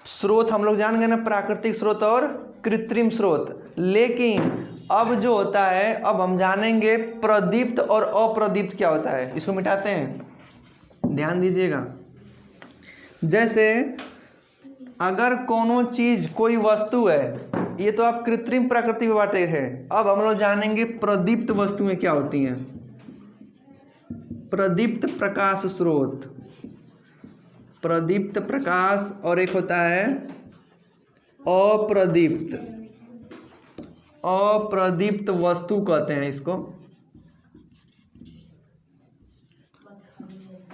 स्रोत हम लोग जान गए ना, प्राकृतिक स्रोत और कृत्रिम स्रोत। लेकिन अब जो होता है, अब हम जानेंगे प्रदीप्त और अप्रदीप्त क्या होता है। इसको मिटाते हैं, ध्यान दीजिएगा। जैसे अगर कोनो चीज, कोई वस्तु है, ये तो आप कृत्रिम प्राकृतिक बातें हैं। अब हम लोग जानेंगे प्रदीप्त वस्तुएं क्या होती हैं। प्रदीप्त प्रकाश स्रोत, प्रदीप्त प्रकाश, और एक होता है अप्रदीप्त। अप्रदीप्त वस्तु कहते हैं इसको,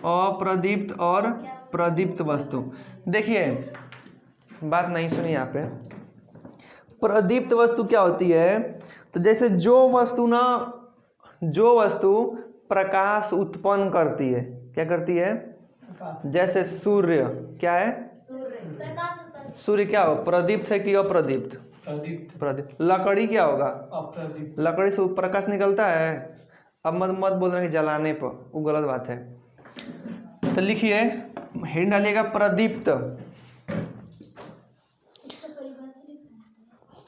अप्रदीप्त और प्रदीप्त वस्तु। देखिए बात नहीं सुनी यहाँ पे। प्रदीप्त वस्तु क्या होती है, तो जैसे जो वस्तु प्रकाश उत्पन्न करती है, क्या करती है, जैसे सूर्य, क्या है, सूर्य क्या हो, प्रदीप्त है कि अप्रदीप्त? प्रदीप्त। लकड़ी क्या होगा, अप्रदीप्त। लकड़ी से प्रकाश निकलता है। अब मत बोलना कि जलाने पर, वो गलत बात है। तो लिखिए, हेड डालिएगा प्रदीप्त।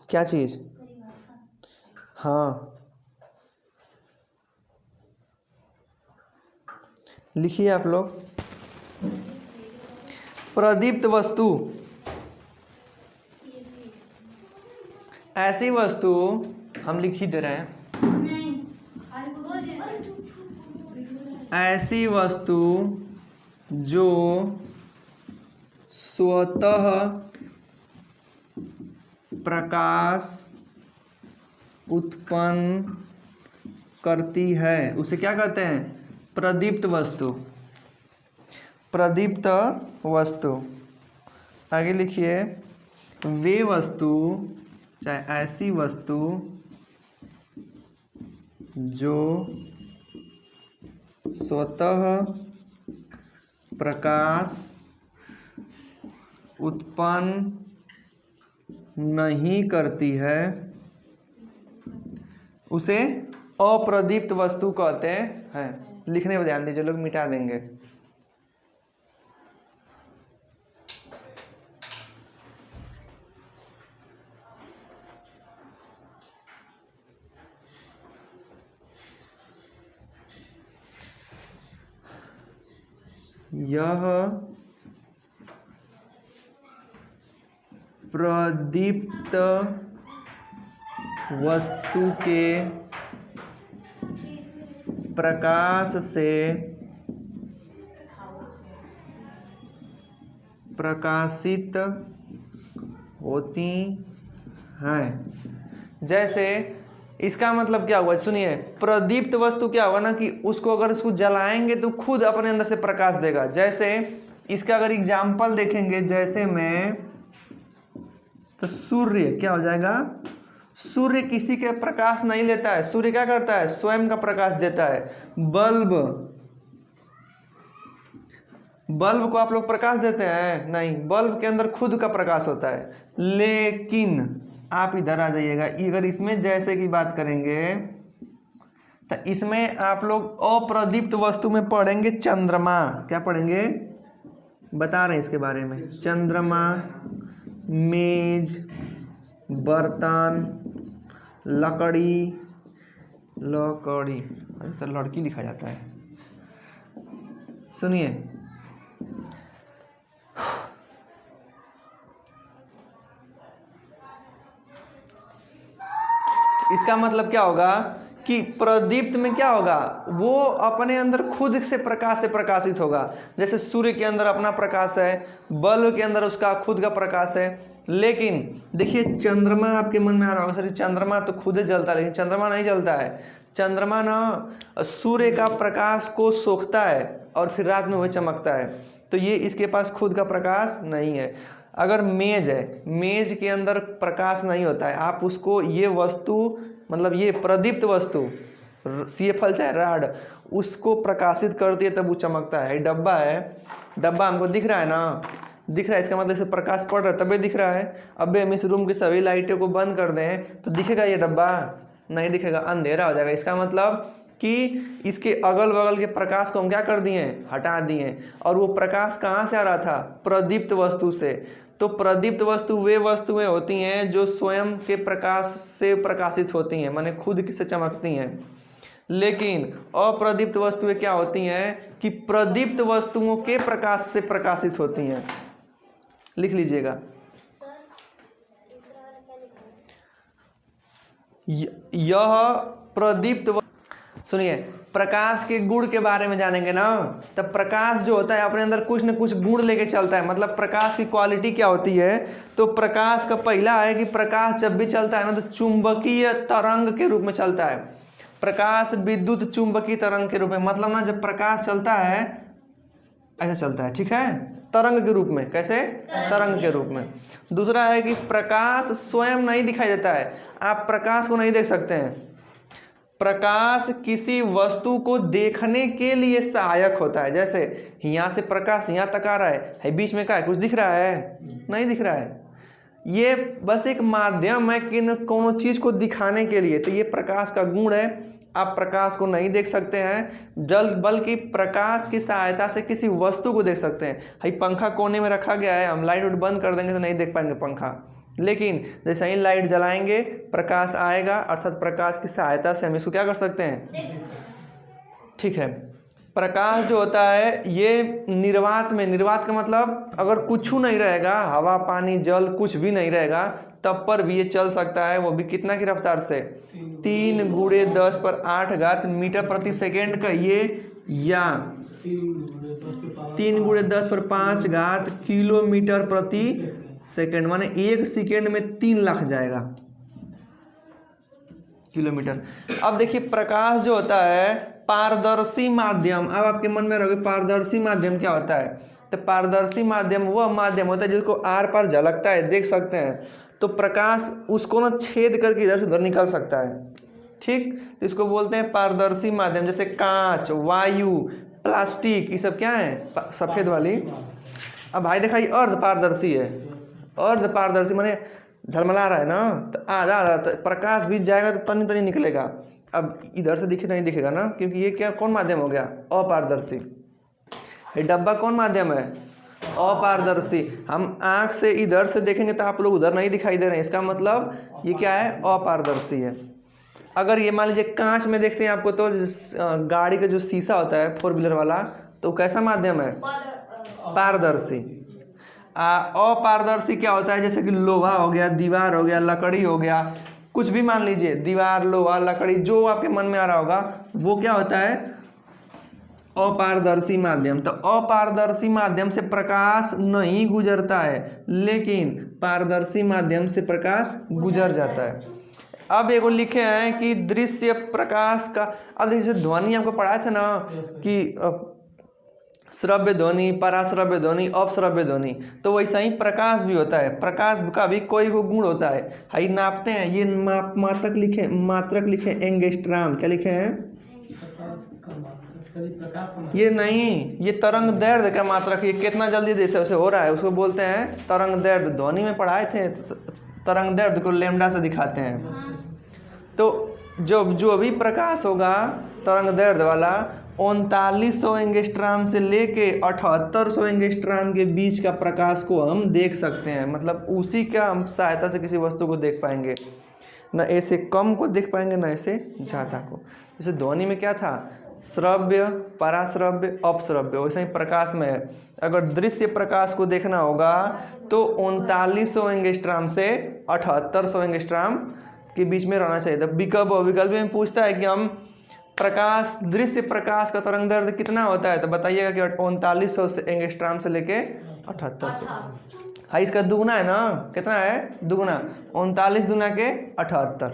क्या चीज, हाँ लिखिए आप लोग। प्रदीप्त वस्तु ऐसी वस्तु, हम लिख ही दे रहे हैं, ऐसी वस्तु जो स्वतः प्रकाश उत्पन्न करती है, उसे क्या कहते हैं, प्रदीप्त वस्तु। प्रदीप्त वस्तु। आगे लिखिए, वे वस्तु, चाहे ऐसी वस्तु जो स्वतः प्रकाश उत्पन्न नहीं करती है, उसे अप्रदीप्त वस्तु कहते हैं। लिखने में ध्यान दीजिए, लोग मिटा देंगे। यह प्रदीप्त वस्तु के प्रकाश से प्रकाशित होती हैं। जैसे इसका मतलब क्या हुआ, सुनिए, प्रदीप्त वस्तु क्या होगा ना, कि उसको अगर उसको जलाएंगे तो खुद अपने अंदर से प्रकाश देगा। जैसे इसका अगर एग्जाम्पल देखेंगे, जैसे में, तो सूर्य क्या हो जाएगा, सूर्य किसी के प्रकाश नहीं लेता है, सूर्य क्या करता है, स्वयं का प्रकाश देता है। बल्ब को आप लोग प्रकाश देते हैं? नहीं, बल्ब के अंदर खुद का प्रकाश होता है। लेकिन आप इधर आ जाइएगा, अगर इसमें जैसे की बात करेंगे तो इसमें आप लोग अप्रदीप्त वस्तु में पढ़ेंगे चंद्रमा। क्या पढ़ेंगे, बता रहे हैं इसके बारे में। चंद्रमा, मेज, बर्तन, लकड़ी, तो लड़की लिखा जाता है। सुनिए, इसका मतलब क्या होगा कि प्रदीप्त में क्या होगा, वो अपने अंदर खुद से प्रकाशित होगा। जैसे सूर्य के अंदर अपना प्रकाश है, बल्ब के अंदर उसका खुद का प्रकाश है। लेकिन देखिए, चंद्रमा आपके मन में आ रहा होगा, सर चंद्रमा तो खुद ही जलता है, लेकिन चंद्रमा नहीं जलता है। चंद्रमा ना सूर्य का प्रकाश को सोखता है और फिर रात में वह चमकता है। तो ये इसके पास खुद का प्रकाश नहीं है। अगर मेज है, मेज के अंदर प्रकाश नहीं होता है, आप उसको, ये वस्तु मतलब ये प्रदीप्त वस्तु, सीएफएल चाहे राड, उसको प्रकाशित करती है तब वो चमकता है। डब्बा है, डब्बा हमको दिख रहा है ना, दिख रहा है, इसका मतलब इसे प्रकाश पड़ रहा है तभी दिख रहा है। अब हम इस रूम की सभी लाइटों को बंद कर दें तो दिखेगा ये डब्बा? नहीं दिखेगा, अंधेरा हो जाएगा। इसका मतलब कि इसके अगल बगल के प्रकाश को हम क्या कर दिए, हटा दिए। और वो प्रकाश कहाँ से आ रहा था, प्रदीप्त वस्तु से। तो प्रदीप्त वस्तु वे वस्तुएं होती हैं जो स्वयं के प्रकाश से प्रकाशित होती हैं, माने खुद से चमकती हैं। लेकिन अप्रदीप्त वस्तुएं क्या होती हैं कि प्रदीप्त वस्तुओं के प्रकाश से प्रकाशित होती हैं। लिख लीजिएगा, यह प्रदीप्त। सुनिए, प्रकाश के गुण के बारे में जानेंगे ना, तब प्रकाश जो होता है अपने अंदर कुछ न कुछ गुण लेके चलता है। मतलब प्रकाश की क्वालिटी क्या होती है, तो प्रकाश का पहला है कि प्रकाश जब भी चलता है ना तो चुंबकीय तरंग के रूप में चलता है। प्रकाश विद्युत चुंबकीय तरंग के रूप में, मतलब ना जब प्रकाश चलता है ऐसा चलता है, ठीक है, तरंग के रूप में। कैसे? तरंग के रूप में। दूसरा है कि प्रकाश स्वयं नहीं दिखाई देता है, आप प्रकाश को नहीं देख सकते हैं। प्रकाश किसी वस्तु को देखने के लिए सहायक होता है। जैसे यहाँ से प्रकाश यहाँ तक आ रहा है, बीच में क्या है, कुछ दिख रहा है? नहीं दिख रहा है। ये बस एक माध्यम है कि कोनो चीज को दिखाने के लिए। तो ये प्रकाश का गुण है, आप प्रकाश को नहीं देख सकते हैं बल्कि प्रकाश की सहायता से किसी वस्तु को देख सकते हैं। भाई पंखा कोने में रखा गया है, हम लाइट बंद कर देंगे तो नहीं देख पाएंगे पंखा, लेकिन जैसे ही लाइट जलाएंगे प्रकाश आएगा, अर्थात प्रकाश की सहायता से हम इसको क्या कर सकते हैं, ठीक है। प्रकाश जो होता है ये निर्वात में, निर्वात का मतलब अगर कुछ नहीं रहेगा, हवा पानी जल कुछ भी नहीं रहेगा, तब पर भी ये चल सकता है। वो भी कितना की रफ्तार से, 3 × 10⁸ मीटर प्रति सेकेंड का ये, या 3 × 10⁵ किलोमीटर प्रति सेकेंड, माने 1 सेकेंड में 3 लाख जाएगा किलोमीटर। अब देखिए प्रकाश जो होता है पारदर्शी माध्यम। अब आपके मन में रहोगे पारदर्शी माध्यम क्या होता है, तो पारदर्शी माध्यम वह माध्यम होता है जिसको आर पार झलकता है, देख सकते हैं। तो प्रकाश उसको ना छेद करके इधर से उधर निकल सकता है, ठीक। तो इसको बोलते हैं पारदर्शी माध्यम। जैसे कांच, वायु, प्लास्टिक, ये सब क्या है, सफेद वाली। अब भाई देखा, ये अर्ध पारदर्शी है। अर्ध पारदर्शी माने झलमला रहा है ना, तो आधा तो प्रकाश भी जाएगा तो तनी तनी निकलेगा। अब इधर से दिखे नहीं दिखेगा ना, क्योंकि ये क्या कौन माध्यम हो गया, अपारदर्शी। ये डब्बा कौन माध्यम है, अपारदर्शी। हम आंख से इधर से देखेंगे तो आप लोग उधर नहीं दिखाई दे रहे हैं, इसका मतलब ये क्या है, अपारदर्शी है। अगर ये मान लीजिए कांच में देखते हैं आपको, तो गाड़ी का जो शीशा होता है 4 व्हीलर वाला, तो कैसा माध्यम है, पारदर्शी। अपारदर्शी क्या होता है, जैसे कि लोहा हो गया, दीवार हो गया, लकड़ी हो गया, कुछ भी मान लीजिए, दीवार, लोहा, लकड़ी, जो आपके मन में आ रहा होगा, वो क्या होता है, अपारदर्शी माध्यम। तो अपारदर्शी माध्यम से प्रकाश नहीं गुजरता है, लेकिन पारदर्शी माध्यम से प्रकाश गुजर जाता है। अब एगो लिखे हैं कि दृश्य प्रकाश का, अब जैसे ध्वनि आपको पढ़ाए थे ना कि श्रव्य ध्वनि, पराश्रव्य ध्वनि, अपश्रव्य ध्वनि, तो वैसा ही प्रकाश भी होता है। प्रकाश का भी कोई गुण होता है, हाई नापते हैं। ये मात्रक लिखे एंगस्ट्राम, क्या लिखे हैं, ये नहीं, ये तरंग दैर्ध्य का मात्रक, ये कितना जल्दी जैसे से हो रहा है उसको बोलते हैं तरंग दैर्ध्य। ध्वनि में पढ़ाए थे, तरंग दैर्ध्य को लैम्डा से दिखाते हैं। तो जो भी प्रकाश होगा तरंग दैर्ध्य वाला 3900 एंगस्ट्राम से लेके 7800 एंगस्ट्राम के बीच का प्रकाश को हम देख सकते हैं। मतलब उसी का हम सहायता से किसी वस्तु को देख पाएंगे, न ऐसे कम को देख पाएंगे न ऐसे ज़्यादा को। जैसे ध्वनि में क्या था, श्रव्य, पराश्रव्य, अपश्रव्य, वैसे ही प्रकाश में है। अगर दृश्य प्रकाश को देखना होगा तो 3900 एंगस्ट्राम से 7800 एंगस्ट्राम के बीच में रहना चाहिए। तब विकल्प में पूछता है कि हम प्रकाश, दृश्य प्रकाश का तरंग दैर्ध्य कितना होता है, तो बताइएगा कि 3900 एंगस्ट्राम से लेके 7800। हाँ, इसका दुगुना है ना, कितना है, दुगुना, 39 दूना के 78।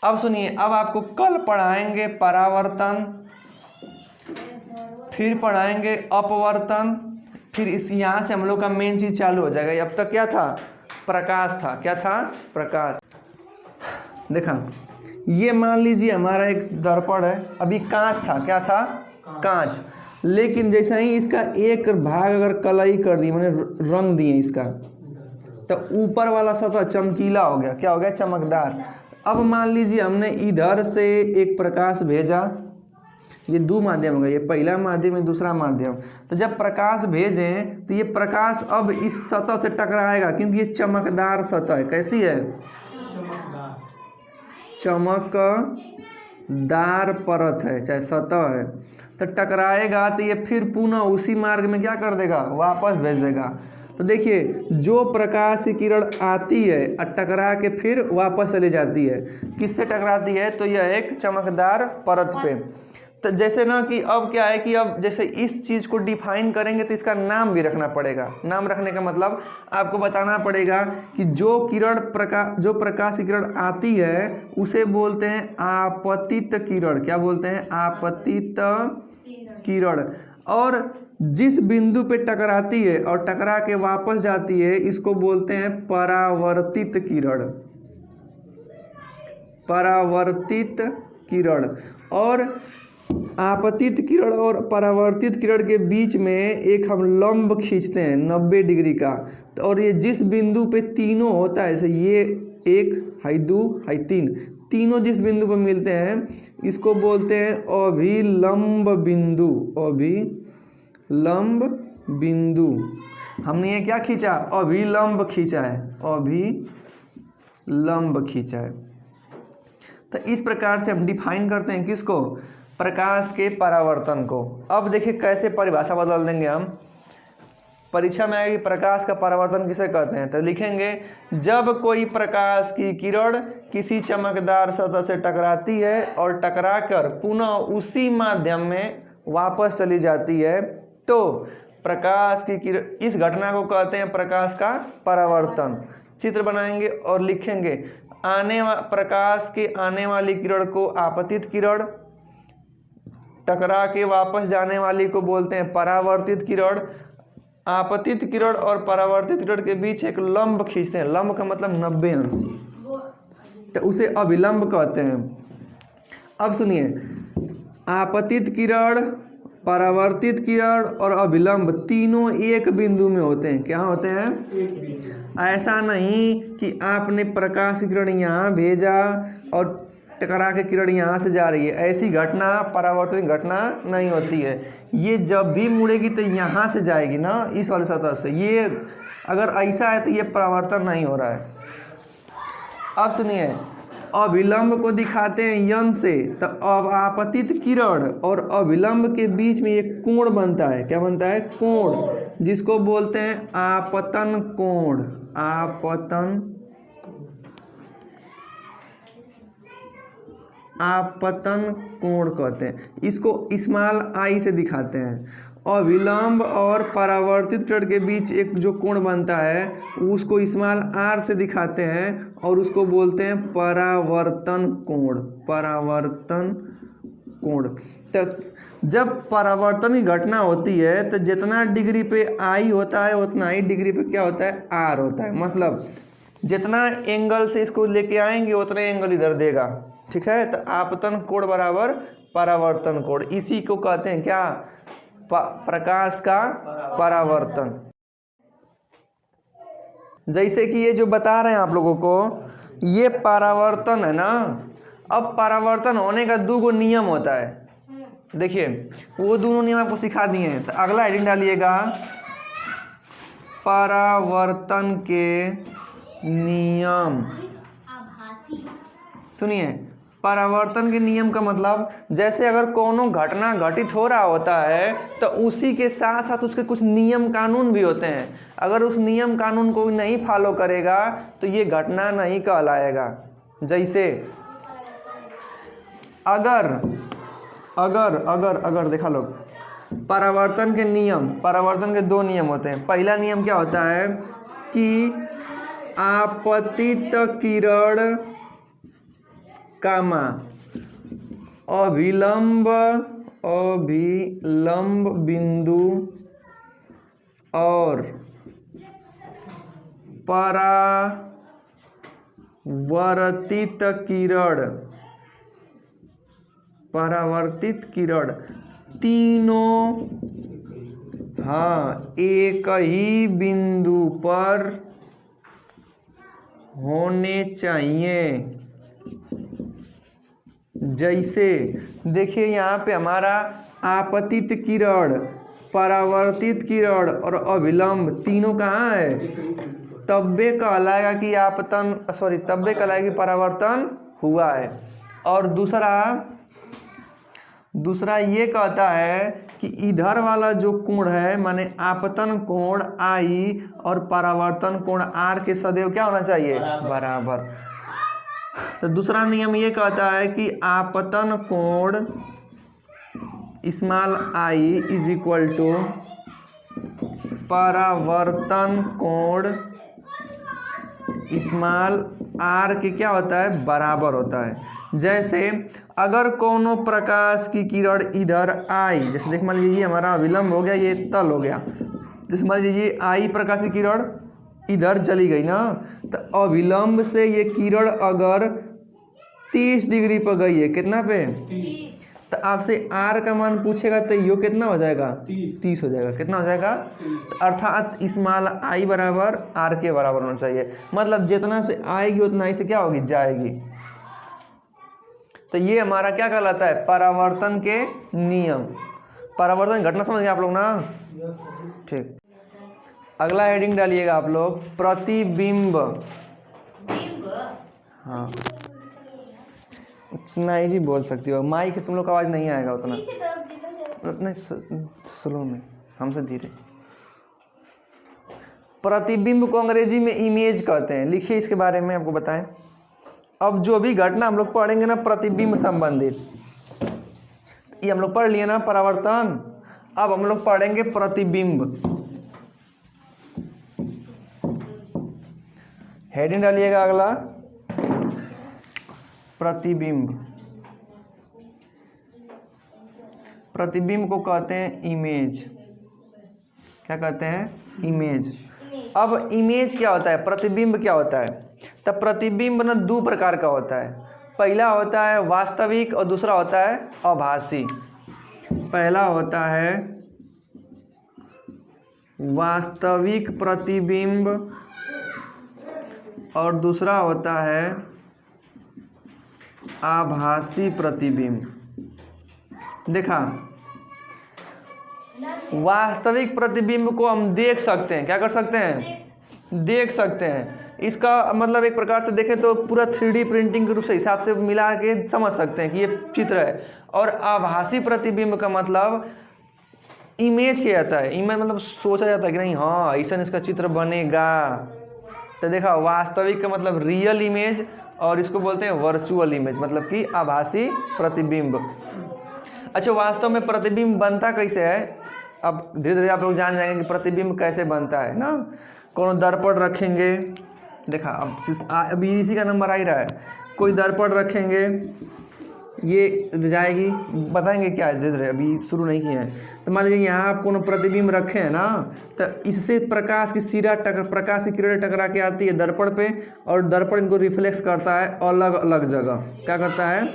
अब सुनिए, अब आपको कल पढ़ाएंगे परावर्तन, फिर पढ़ाएंगे अपवर्तन, फिर इस यहाँ से हम लोग का मेन चीज चालू हो जाएगा। अब तक क्या था, प्रकाश था। क्या था, प्रकाश। देखा, ये मान लीजिए हमारा एक दर्पण है, अभी कांच था, क्या था, कांच। लेकिन जैसा ही इसका एक भाग अगर कलई कर दी, मैंने रंग दिए इसका, तो ऊपर वाला सतह चमकीला हो गया। क्या हो गया, चमकदार। अब मान लीजिए हमने इधर से एक प्रकाश भेजा, ये दो माध्यम हो गए, ये पहला माध्यम, ये दूसरा माध्यम। तो जब प्रकाश भेजें तो ये प्रकाश अब इस सतह से टकराएगा, क्योंकि ये चमकदार सतह है। कैसी है? चमकदार परत है, चाहे सतह है। तो टकराएगा तो ये फिर पुनः उसी मार्ग में क्या कर देगा? वापस भेज देगा। तो देखिए, जो प्रकाश की किरण आती है और टकरा के फिर वापस चली जाती है, किससे टकराती है? तो यह एक चमकदार परत पे। तो जैसे ना कि अब क्या है कि अब जैसे इस चीज़ को डिफाइन करेंगे तो इसका नाम भी रखना पड़ेगा। नाम रखने का मतलब आपको बताना पड़ेगा कि जो प्रकाश की किरण आती है उसे बोलते हैं आपतित किरण। क्या बोलते हैं? आपतित किरण। और जिस बिंदु पे टकराती है और टकरा के वापस जाती है, इसको बोलते हैं परावर्तित किरण। परावर्तित किरण। और आपतित किरण और परावर्तित किरण के बीच में एक हम लंब खींचते हैं 90 डिग्री का। तो और ये जिस बिंदु पे तीनों होता है, जैसे ये 1 हाई 2 हाई 3, तीनों जिस बिंदु पर मिलते हैं इसको बोलते हैं अभिलंब बिंदु। अभिलंब बिंदु। हमने ये क्या खींचा? अभिलंब खींचा है। अभिलंब खींचा है। तो इस प्रकार से हम डिफाइन करते हैं किसको? प्रकाश के परावर्तन को। अब देखिए कैसे परिभाषा बदल देंगे हम। परीक्षा में आएगी प्रकाश का परावर्तन किसे कहते हैं, तो लिखेंगे जब कोई प्रकाश की किरण किसी चमकदार सतह से टकराती है और टकराकर पुनः उसी माध्यम में वापस चली जाती है, तो प्रकाश की किरण, इस घटना को कहते हैं प्रकाश का परावर्तन। चित्र बनाएंगे और लिखेंगे प्रकाश के आने वाली किरण को आपतित किरण, टकरा के वापस जाने वाली को बोलते हैं परावर्तित किरण। आपतित किरण और परावर्तित किरण के बीच एक लंब खींचते हैं। लंब का मतलब 90 अंश, तो उसे अभिलंब कहते हैं। अब सुनिए, आपतित किरण, परावर्तित किरण और अभिलंब तीनों एक बिंदु में होते हैं। क्या होते हैं? ऐसा नहीं कि आपने प्रकाश की किरण यहाँ भेजा और टकरा के किरण यहाँ से जा रही है, ऐसी घटना परावर्तन घटना नहीं होती है। ये जब भी मुड़ेगी तो यहाँ से जाएगी ना, इस वाले सतह से। ये अगर ऐसा है तो ये परावर्तन नहीं हो रहा है। अब सुनिए, अभिलंब को दिखाते हैं यन से। तो अब आपतित किरण और अभिलंब के बीच में एक कोण बनता है। क्या बनता है? कोण, जिसको बोलते हैं आपतन कोण। आपतन कोण कहते हैं। इसको स्मॉल आई से दिखाते हैं। अभिलंब और परावर्तित किरण के बीच एक जो कोण बनता है उसको स्मॉल आर से दिखाते हैं और उसको बोलते हैं परावर्तन कोण। परावर्तन कोण। तो जब परावर्तन की घटना होती है तो जितना डिग्री पे आई होता है उतना ही डिग्री पे क्या होता है? आर होता है। मतलब जितना एंगल से इसको लेके आएंगे उतना एंगल इधर देगा। ठीक है? तो आपतन कोण बराबर परावर्तन कोण। इसी को कहते हैं क्या? प्रकाश का परावर्तन। जैसे कि ये जो बता रहे हैं आप लोगों को, ये परावर्तन है ना। अब परावर्तन होने का 2 नियम होता है। देखिए, वो दोनों नियम आपको सिखा दिए हैं। तो अगला हेडिंग डालिएगा परावर्तन के नियम। सुनिए, परावर्तन के नियम का मतलब, जैसे अगर कोनो घटना घटित हो रहा होता है तो उसी के साथ साथ उसके कुछ नियम कानून भी होते हैं। अगर उस नियम कानून को नहीं फॉलो करेगा तो ये घटना नहीं कहलाएगा। जैसे अगर देखा लो, परावर्तन के नियम, परावर्तन के 2 नियम होते हैं। पहला नियम क्या होता है कि आपतित किरण कामा अभिलंब बिंदु और परावर्तित किरण तीनों एक ही बिंदु पर होने चाहिए। जैसे देखिए यहाँ पे हमारा आपतित किरण, परावर्तित किरण और अभिलंब तीनों कहाँ है, तब्बे कहलाएगा कि आपतन, सॉरी तब्बे कहलाएगा कि परावर्तन हुआ है। और दूसरा ये कहता है कि इधर वाला जो कोण है माने आपतन कोण आई और परावर्तन कोण आर के सदैव क्या होना चाहिए, बराबर। तो दूसरा नियम ये कहता है कि आपतन कोण small I is equal to परावर्तन कोण स्मॉल आर के क्या होता है, बराबर होता है। जैसे अगर कोनो प्रकाश की किरण इधर आई, जैसे देख मान लीजिए हमारा विलंब हो गया, ये तल हो गया, जैसे मान लीजिए आई प्रकाश की किरण इधर चली गई ना, तो अविलंब से ये किरण अगर 30 डिग्री पर गई है, कितना पे, तो आपसे आर का मान पूछेगा तो यो कितना हो जाएगा, 30 हो जाएगा। कितना हो जाएगा, तो अर्थात स्मॉल आई बराबर आर के बराबर होना चाहिए। मतलब जितना से आएगी उतना ही से क्या होगी, जाएगी। तो ये हमारा क्या कहलाता है, परावर्तन के नियम। परावर्तन घटना समझ गए आप लोग ना, ठीक। अगला हेडिंग डालिएगा आप लोग, प्रतिबिंब। हाँ नहीं जी बोल सकती हो, माइक है, तुम लोग का आवाज नहीं आएगा उतना, नहीं स्लो में, हमसे धीरे। प्रतिबिंब को अंग्रेजी में इमेज कहते हैं। लिखिए इसके बारे में आपको बताएं। अब जो भी घटना हम लोग पढ़ेंगे ना प्रतिबिंब संबंधित, ये हम लोग पढ़ लिए ना परावर्तन, अब हम लोग पढ़ेंगे प्रतिबिंब। हेडिंग डालिएगा अगला, प्रतिबिंब। प्रतिबिंब को कहते हैं इमेज। क्या कहते हैं, इमेज। अब इमेज क्या होता है, प्रतिबिंब क्या होता है। तब प्रतिबिंब ना दो प्रकार का होता है। पहला होता है वास्तविक और दूसरा होता है आभासी। पहला होता है वास्तविक प्रतिबिंब और दूसरा होता है आभासी प्रतिबिंब। देखा, वास्तविक प्रतिबिंब को हम देख सकते हैं, क्या कर सकते हैं, देख सकते हैं। इसका मतलब एक प्रकार से देखें तो पूरा 3D प्रिंटिंग के रूप से हिसाब से मिला के समझ सकते हैं कि ये चित्र है। और आभासी प्रतिबिंब का मतलब इमेज किया जाता है। इमेज मतलब सोचा जाता है कि नहीं हाँ ऐसा इसका चित्र बनेगा। तो देखा, वास्तविक का मतलब रियल इमेज और इसको बोलते हैं वर्चुअल इमेज, मतलब कि आभासी प्रतिबिंब। अच्छा, वास्तव में प्रतिबिंब बनता कैसे है, अब धीरे धीरे आप लोग जान जाएंगे कि प्रतिबिंब कैसे बनता है ना। कोनो दर्पण रखेंगे, देखा अब अभी इसी का नंबर आ ही रहा है। कोई दर्पण रखेंगे, ये जाएगी, बताएंगे क्या है धीरे धीरे, अभी शुरू नहीं किए हैं। तो मान लीजिए यहाँ आप कोनो प्रतिबिंब रखे हैं ना, तो इससे प्रकाश की प्रकाश की किरणें टकरा के आती है दर्पण पे, और दर्पण इनको रिफ्लेक्स करता है अलग अलग जगह। क्या करता है,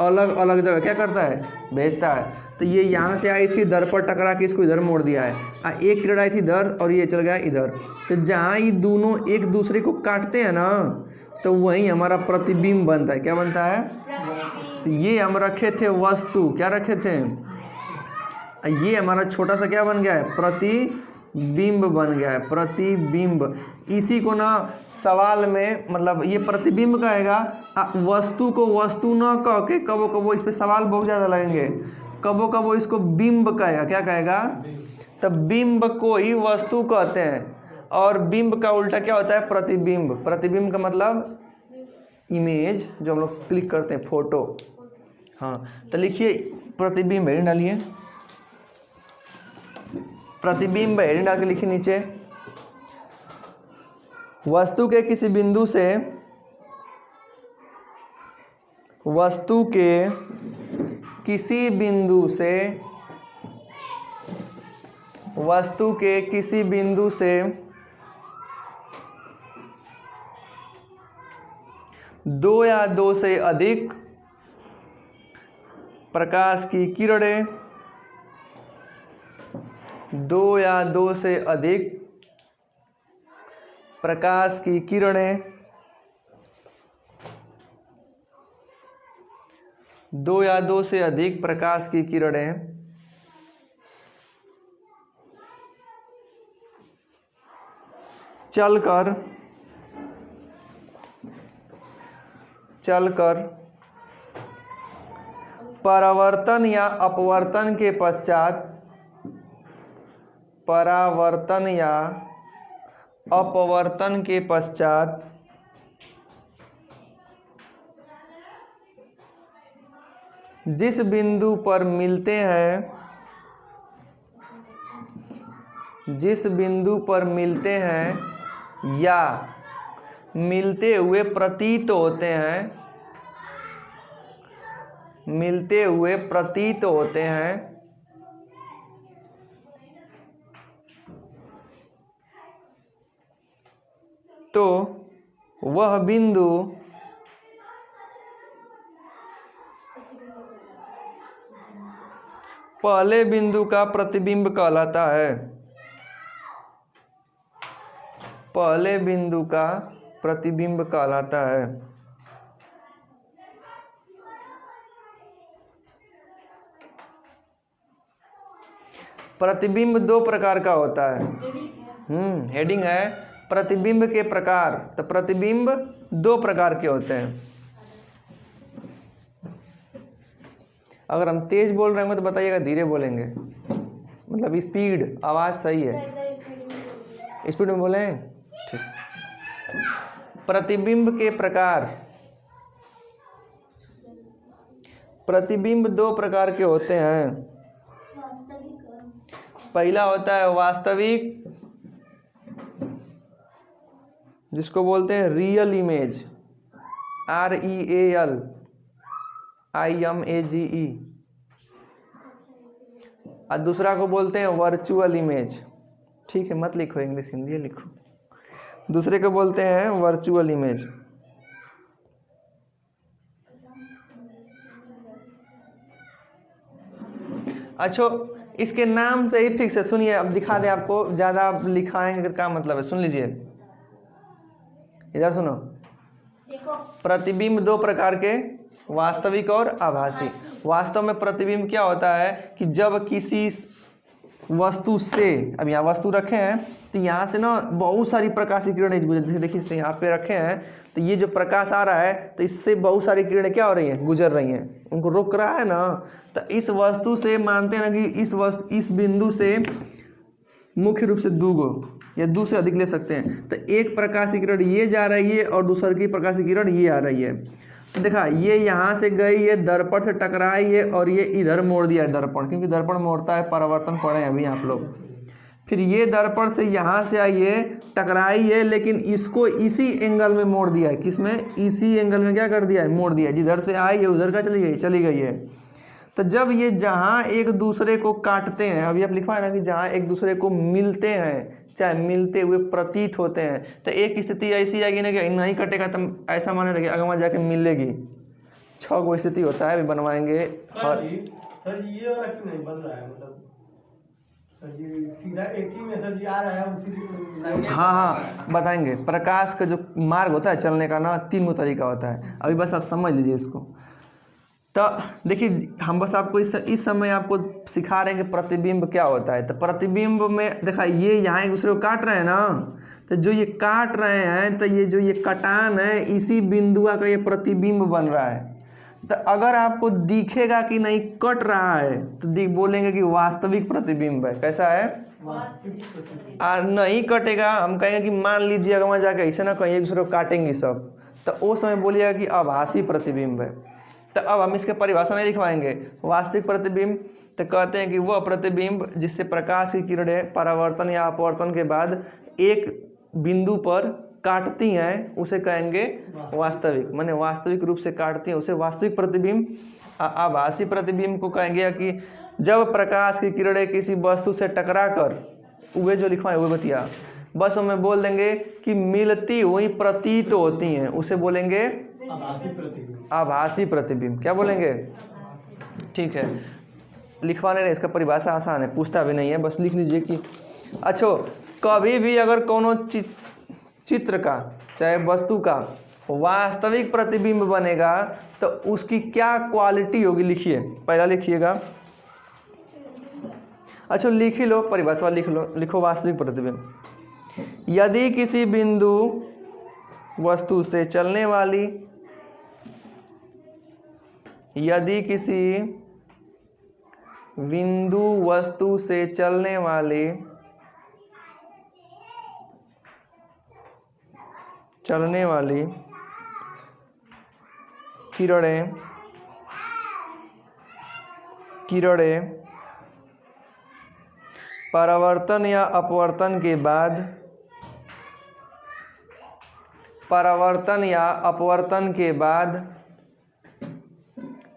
अलग अलग जगह क्या करता है, भेजता है। तो ये यहाँ से आई थी, दर्पण टकरा के इसको इधर मोड़ दिया है, एक किरण आई थी इधर और ये चल गया इधर। तो जहाँ ये दोनों एक दूसरे को काटते हैं ना, तो वहीं हमारा प्रतिबिंब बनता है। क्या बनता है, तो ये हम रखे थे वस्तु, क्या रखे थे, ये हमारा छोटा सा क्या बन गया है, प्रतिबिंब बन गया है, प्रतिबिंब। इसी को ना सवाल में मतलब ये प्रतिबिंब कहेगा, वस्तु को वस्तु न कह के कबो कबो इस पे सवाल बहुत ज़्यादा लगेंगे, कबो कबो इसको बिंब कहेगा। क्या कहेगा, तब बिंब को ही वस्तु कहते हैं, और बिंब का उल्टा क्या होता है, प्रतिबिंब। प्रतिबिंब का मतलब इमेज, जो हम लोग क्लिक करते हैं फोटो। हाँ, तो लिखिए प्रतिबिंब, हेडिंग डालिए प्रतिबिंब, हेडिंग डाल के लिखिए नीचे, वस्तु के किसी बिंदु से, वस्तु के किसी बिंदु से, वस्तु के किसी बिंदु से दो या दो से अधिक प्रकाश की किरणें, दो या दो से अधिक प्रकाश की किरणें दो या दो से अधिक प्रकाश की किरणें चलकर परावर्तन या अपवर्तन के पश्चात जिस बिंदु पर मिलते हैं या मिलते हुए प्रतीत होते हैं तो वह बिंदु पहले बिंदु का प्रतिबिंब कहलाता है। पहले बिंदु का प्रतिबिंब कहलाता है। प्रतिबिंब दो प्रकार का होता है। हेडिंग है प्रतिबिंब के प्रकार। तो प्रतिबिंब दो प्रकार के होते हैं। अगर हम तेज बोल रहे होंगे तो बताइएगा, धीरे बोलेंगे, मतलब स्पीड, आवाज सही है, स्पीड में बोलें, ठीक। प्रतिबिंब के प्रकार। प्रतिबिंब दो प्रकार के होते हैं। पहला होता है वास्तविक, जिसको बोलते हैं रियल इमेज, REALIMAGE, और दूसरा को बोलते हैं वर्चुअल इमेज। ठीक है, मत लिखो इंग्लिश, हिंदी लिखो। दूसरे को बोलते हैं वर्चुअल इमेज। अच्छा, इसके नाम से ही फिक्स है। सुनिए, अब दिखा दें आपको, ज़्यादा लिखाएंगे क्या मतलब है, सुन लीजिए, इधर सुनो। प्रतिबिंब दो प्रकार के, वास्तविक और आभासी। वास्तव में प्रतिबिंब क्या होता है कि जब किसी वस्तु से, अब यहाँ वस्तु रखे हैं तो यहाँ से ना बहुत सारी प्रकाश की किरणें, देखिए से यहाँ पे रखे हैं, तो ये जो प्रकाश आ रहा है तो इससे बहुत सारी किरणें क्या हो रही हैं, गुजर रही हैं, उनको रोक रहा है ना। तो इस वस्तु से मानते हैं ना कि इस बिंदु से मुख्य रूप से दो या दो से अधिक ले सकते हैं। तो एक प्रकाश की किरण ये जा रही है और दूसरी की प्रकाश की किरण ये आ रही है। तो देखा, ये यहाँ से गई, ये दर्पण से टकराई है और ये इधर मोड़ दिया है दर्पण, क्योंकि दर्पण मोड़ता है, परावर्तन पढ़े हैं अभी आप लोग। फिर ये दर्पण से यहाँ से आई है, टकराई है, लेकिन इसको इसी एंगल में मोड़ दिया है। किसमें? इसी एंगल में क्या कर दिया है, मोड़ दिया है। जिधर से आई है उधर का चली गई है। तो जब ये जहाँ एक दूसरे को काटते हैं, अभी आप लिखवा है ना कि जहाँ एक दूसरे को मिलते हैं, चाहे मिलते हुए प्रतीत होते हैं, तो एक स्थिति ऐसी आएगी ना कि नहीं कटेगा तो ऐसा माने कि अगवा जाके मिलेगी। 6 गो स्थिति होता है, अभी बनवाएंगे। और सर जी ये वाला क्यों नहीं बन रहा है, मतलब सर जी सीधा एक ही में सर जी आ रहा है उसी। हाँ, बताएंगे। प्रकाश का जो मार्ग होता है चलने का ना, 3 तरीका होता है। अभी बस आप समझ लीजिए इसको। तो देखिए, हम बस आपको इस समय आपको सिखा रहे हैं कि प्रतिबिंब क्या होता है। तो प्रतिबिंब में देखा, ये यहाँ एक दूसरे को काट रहे हैं ना, तो जो ये काट रहे हैं, तो ये जो ये कटान है, इसी बिंदु का ये प्रतिबिंब बन रहा है। तो अगर आपको दिखेगा कि नहीं कट रहा है तो बोलेंगे कि वास्तविक प्रतिबिंब है। कैसा है? नहीं कटेगा, हम कहेंगे कि मान लीजिए अगर वहाँ जाके ऐसे ना कहीं एक दूसरे को काटेंगे सब, तो उस समय बोलिएगा कि आभासी प्रतिबिंब है। तो अब हम इसके परिभाषा नहीं लिखवाएंगे। वास्तविक प्रतिबिंब तो कहते हैं कि वह प्रतिबिंब जिससे प्रकाश की किरणें परावर्तन या अपवर्तन के बाद एक बिंदु पर काटती हैं, उसे कहेंगे वास्तविक। माने वास्तविक रूप से काटती हैं, उसे वास्तविक प्रतिबिंब। आभासी प्रतिबिंब को कहेंगे कि जब प्रकाश की किरणें किसी वस्तु से टकरा कर, वे जो लिखवाएं वो बतिया, बस हमें बोल देंगे कि मिलती हुई प्रतीत होती हैं, उसे बोलेंगे आभासी प्रतिबिंब। क्या बोलेंगे? ठीक है, लिखवाने नहीं, इसका परिभाषा आसान है, पूछता भी नहीं है, बस लिख लीजिए कि अच्छा, कभी भी अगर कोनो चित्र का, चाहे वस्तु का वास्तविक प्रतिबिंब बनेगा तो उसकी क्या क्वालिटी होगी, लिखिए, पहला लिखिएगा। अच्छा लिख ही लो, परिभाषा लिख लो, लिखो वास्तविक प्रतिबिंब। यदि किसी बिंदु वस्तु से चलने वाली, यदि किसी बिंदु वस्तु से चलने वाली किरणें परावर्तन या अपवर्तन के बाद,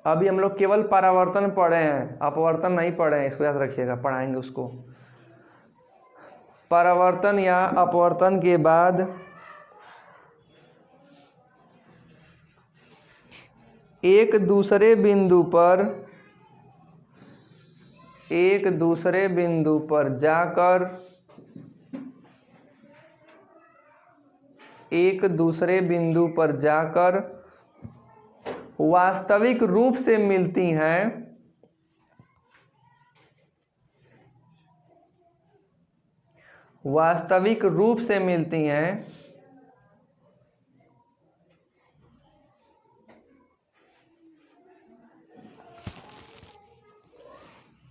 अभी हम लोग केवल परावर्तन पढ़े हैं, अपवर्तन नहीं पढ़े हैं, इसको याद रखिएगा, पढ़ाएंगे उसको। परावर्तन या अपवर्तन के बाद एक दूसरे बिंदु पर जाकर वास्तविक रूप से मिलती हैं,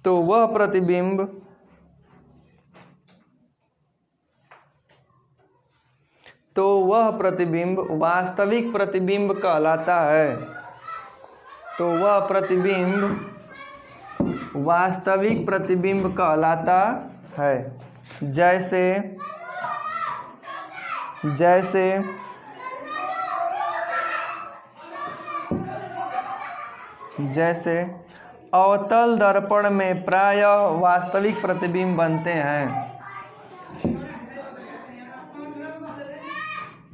तो वह प्रतिबिंब वास्तविक प्रतिबिंब कहलाता है। तो वह प्रतिबिंब वास्तविक प्रतिबिंब कहलाता है। जैसे अवतल दर्पण में प्रायः वास्तविक प्रतिबिंब बनते हैं।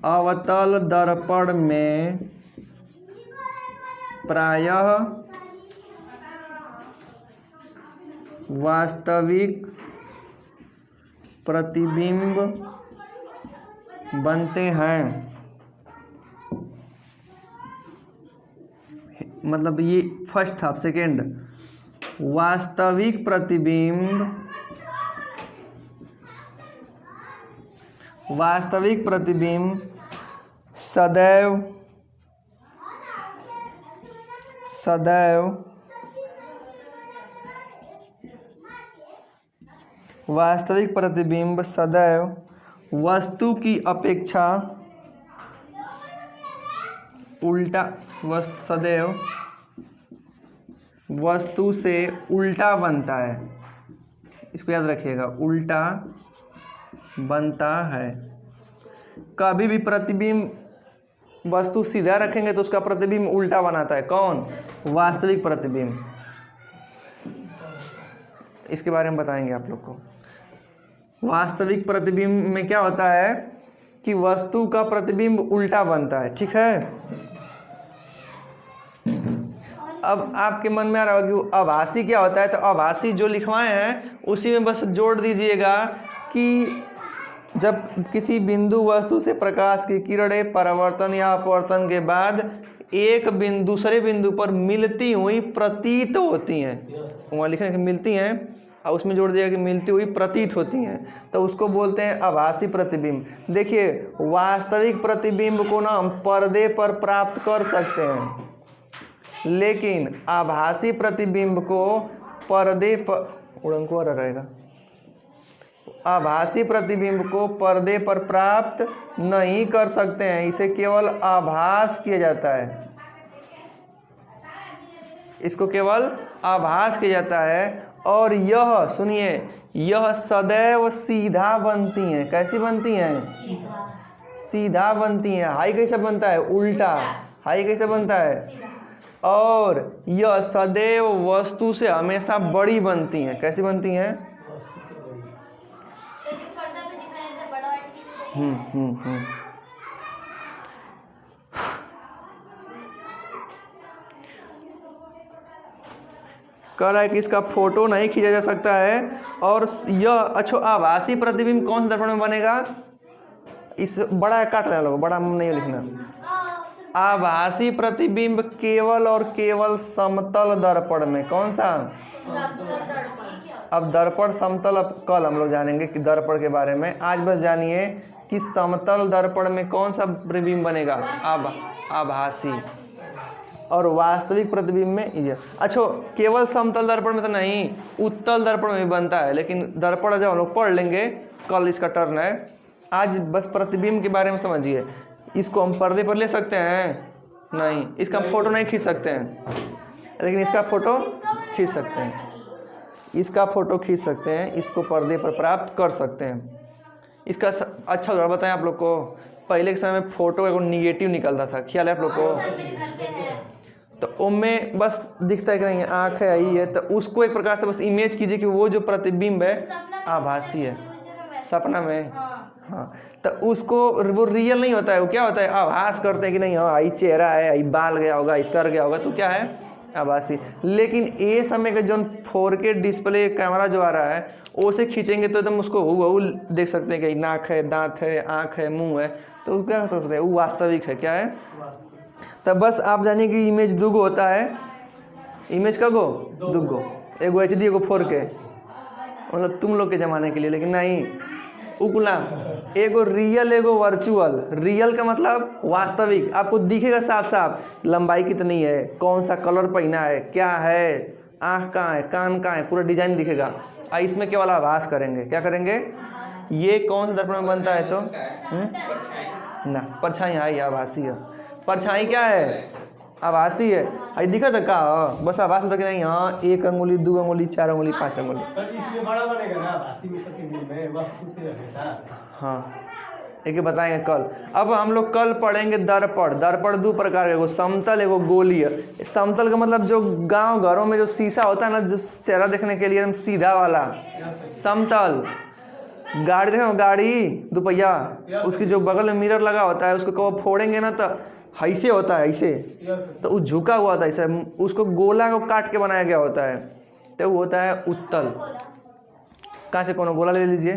अवतल दर्पण में प्रायः वास्तविक प्रतिबिंब बनते हैं। मतलब ये फर्स्ट था, सेकेंड, वास्तविक प्रतिबिंब सदैव वास्तविक प्रतिबिंब सदैव वस्तु की अपेक्षा उल्टा, सदैव वस्तु से उल्टा बनता है। इसको याद रखिएगा, उल्टा बनता है। कभी भी प्रतिबिंब वस्तु सीधा रखेंगे तो उसका प्रतिबिंब उल्टा बनाता है। कौन? वास्तविक प्रतिबिंब। इसके बारे में बताएंगे आप लोग को। वास्तविक प्रतिबिंब में क्या होता है कि वस्तु का प्रतिबिंब उल्टा बनता है। ठीक है, अब आपके मन में आ रहा होगा कि आभासी क्या होता है। तो आभासी जो लिखवाए हैं उसी में बस जोड़ दीजिएगा कि जब किसी बिंदु वस्तु से प्रकाश की किरणें परावर्तन या अपवर्तन के बाद एक बिंदु दूसरे बिंदु पर मिलती हुई प्रतीत होती हैं। वहाँ लिखने के मिलती हैं और उसमें जोड़ दिया कि मिलती हुई प्रतीत होती हैं, तो उसको बोलते हैं आभासी प्रतिबिंब। देखिए, वास्तविक प्रतिबिंब को ना हम पर्दे पर प्राप्त कर सकते हैं, लेकिन आभासी प्रतिबिंब को पर्दे पर उड़ंकुआ रहेगा। आभासी प्रतिबिंब को पर्दे पर प्राप्त नहीं कर सकते हैं, इसे केवल आभास किया जाता है। इसको केवल आभास किया जाता है। और यह सुनिए, यह सदैव सीधा बनती हैं। कैसी बनती हैं? सीधा बनती हैं। हाई कैसे बनता है? उल्टा। हाई कैसे बनता है? और यह सदैव वस्तु से हमेशा बड़ी बनती हैं। कैसी बनती हैं? कह रहा है कि इसका फोटो नहीं खींचा जा सकता है। और यह अच्छा आभासी प्रतिबिंब कौन से दर्पण में बनेगा? इस बड़ा काट लेना, लोग बड़ा नहीं लिखना। आभासी प्रतिबिंब केवल और केवल समतल दर्पण में। कौन सा? अब दर्पण समतल, अब कल हम लोग जानेंगे कि दर्पण के बारे में। आज बस जानिए कि समतल दर्पण में कौन सा प्रतिबिंब बनेगा? आभासी। और वास्तविक प्रतिबिंब में ये। अच्छा, केवल समतल दर्पण में तो नहीं, उत्तल दर्पण में भी बनता है, लेकिन दर्पण जब हम लोग पढ़ लेंगे, कल इसका टर्न है। आज बस प्रतिबिंब के बारे में समझिए। इसको हम पर्दे पर ले सकते हैं? नहीं। इसका फोटो नहीं खींच सकते हैं, लेकिन इसका फोटो खींच सकते हैं। इसका फोटो खींच सकते हैं, इसको पर्दे पर प्राप्त कर सकते हैं। इसका अच्छा उदाहरण बताएं आप लोग को। पहले के समय में फोटो का निगेटिव निकलता था, ख्याल है आप लोग को? तो उनमें बस दिखता है कि नहीं आँख है, यही है, तो उसको एक प्रकार से बस इमेज कीजिए कि वो जो प्रतिबिंब है आभासी है। सपना में, हाँ, तो उसको वो रियल नहीं होता है, वो क्या होता है? आभास करते हैं कि नहीं, हाँ, आई चेहरा है, आई बाल गया होगा, आई सर गया होगा, तो क्या है? आभासी। लेकिन ये समय का जो 4K डिस्प्ले कैमरा जो आ रहा है, उसे खींचेंगे तो एकदम उसको वो देख सकते हैं कि नाक है, दांत है, आँख है, मुंह है, तो क्या कर सकते हैं? वो वास्तविक है। क्या है? तब बस आप जानिए कि इमेज दुगो होता है। इमेज का गो दुगो, एगो HD, एगो 4K, मतलब तुम लोग के ज़माने के लिए। लेकिन नहीं, उगला एगो रियल, एगो वर्चुअल। रियल का मतलब वास्तविक, आपको दिखेगा साफ साफ, लंबाई कितनी है, कौन सा कलर पहना है, क्या है, आँख कहाँ है, कान कहाँ है, पूरा डिजाइन दिखेगा। इसमें केवल आभास करेंगे। क्या करेंगे? ये कौन सा दर्पण में बनता है? तो ना, परछाई है, आभासी है। परछाई क्या है? आभासी है। आई दिखा था का? बस आभास होता कि नहीं, हाँ, 1 अंगुली, 2 अंगुली, 4 अंगुली, 5 अंगुली। इसमें बड़ा बनेगा ना आभासी में, प्रतिबिंब में वस्तु से रहेगा। हाँ, एक बताएंगे कल। अब हम लोग कल पढ़ेंगे दर्पण। दर्पण 2 प्रकार के, एगो समतल, एगो गोलीय। समतल का मतलब जो गांव घरों में जो शीशा होता है ना, जो चेहरा देखने के लिए एकदम सीधा वाला, समतल। गाड़ी देखो, गाड़ी दुपहिया, उसकी जो बगल में मिरर लगा होता है, उसको कब फोड़ेंगे ना तो ऐसे होता है, ऐसे, तो वो झुका हुआ था ऐसे, उसको गोला को काट के बनाया गया होता है, तो वो होता है उत्तल। कहाँ से कोनो गोला ले लीजिए।